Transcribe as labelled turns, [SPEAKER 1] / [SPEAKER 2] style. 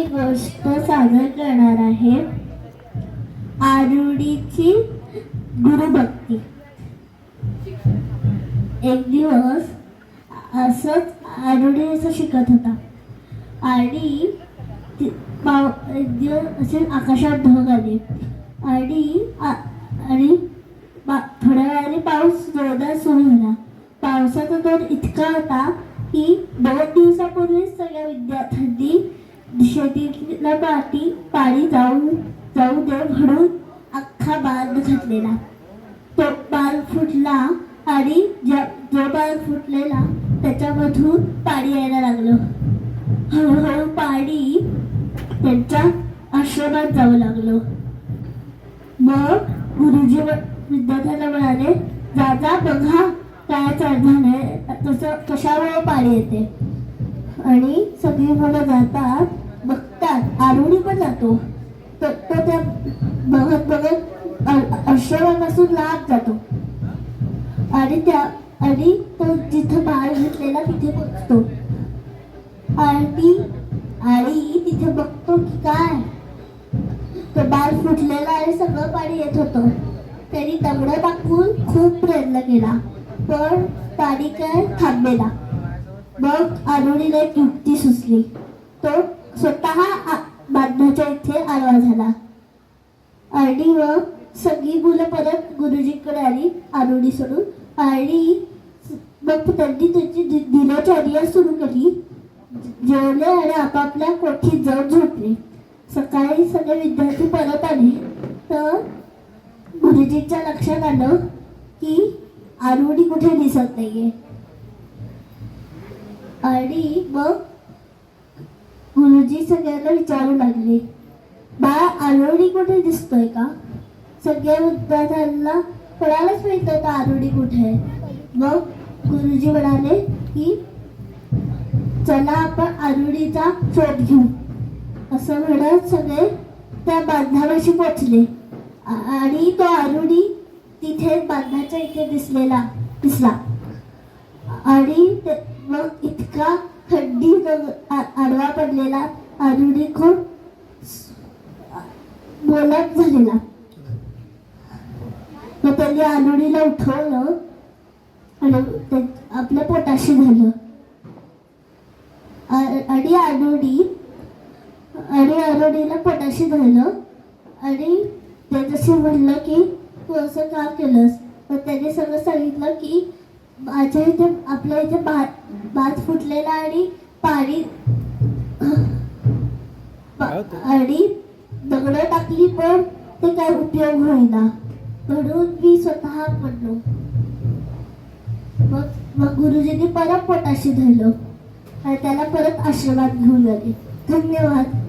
[SPEAKER 1] मी गोष्ट सादर करणार आहे. आरुडीची गुरुभक्ती. एक दिवस असंच आरुडी असं शिकत होता आणि एक दिवस असे आकाशात ढग आले आणि थोड्या वेळाने पाऊस जोरदार सुरू झाला. पावसाचा जोर इतका होता की 2 दिवसापूर्वीच सगळ्या विद्यार्थ्यांनी शेतीला पाणी जाऊ दे म्हणून अख्खा बांध घातलेला. तो बांध फुटला आणि जो बांध फुटलेला त्याच्यामधून पाणी यायला लागलं. हळूहळू पाणी त्यांच्या आश्रमात जाऊ लागलं. मग गुरुजी विद्यार्थ्यांना म्हणाले, जा बघा काय झालंय, तसं कशामुळे पाणी येते. आणि सगळी मुलं जातात, बघतात. आरुडी पण जातो. तो त्या बघत आश्रमापासून लांब जातो आणि तो जिथं बाळ घेतलेला तिथे पोचतो आणि तिथे बघतो की काय तो बाळ फुटलेला आणि सगळं पाणी येत होतं. त्यांनी दगडं टाकून खूप प्रयत्न केला पण पाणी काय थांबलेला. मग आरुडीला एक युक्ती सुचली. तो स्वतः बांधाच्या इथे आडवा झाला आणि मग सगळी मुलं परत गुरुजीकडे आली आरुडी सोडून आणि मग त्यांनी त्याची दिनचर्या सुरू केली. जेवले आणि आपापल्या कोठीत जाऊन झोपले. सकाळी सगळे विद्यार्थी परत आले तर गुरुजींच्या लक्षात आलं की आरुडी कुठे दिसत नाहीये. आणि मग गुरुजी सगळ्यांना विचारू लागले, बाळा आरुडी कुठे दिसतोय का? सगळ्या विद्यार्थ्यांना कोणालाच माहित नव्हतं आरुडी कुठे आहे. मग गुरुजी म्हणाले की चला आपण आरुडीचा शोध घेऊ. असं म्हणत सगळे त्या बांधापाशी पोचले आणि तो आरुडी तिथे बांधाच्या इथे दिसला आणि मग इतका खड्डी आडवा पडलेला आरुडी खूप बोलत झालेला. मग त्यांनी आरुडीला उठवलं आणि आपल्या पोटाशी झालं आणि आरुडीला पोटाशी धरलं आणि त्याच्याशी म्हणलं की तू असं का केलंस. तर त्याने सगळं सांगितलं की माझ्या इथे आपल्या इथे बाज फुटलेला आणि पाणी आणि दगडं टाकली पण ते काय उपयोग होईना म्हणून मी स्वतः पडलो. मग गुरुजींनी परत पोटाशी धरलं आणि त्याला परत आश्रमात घेऊन आले. धन्यवाद.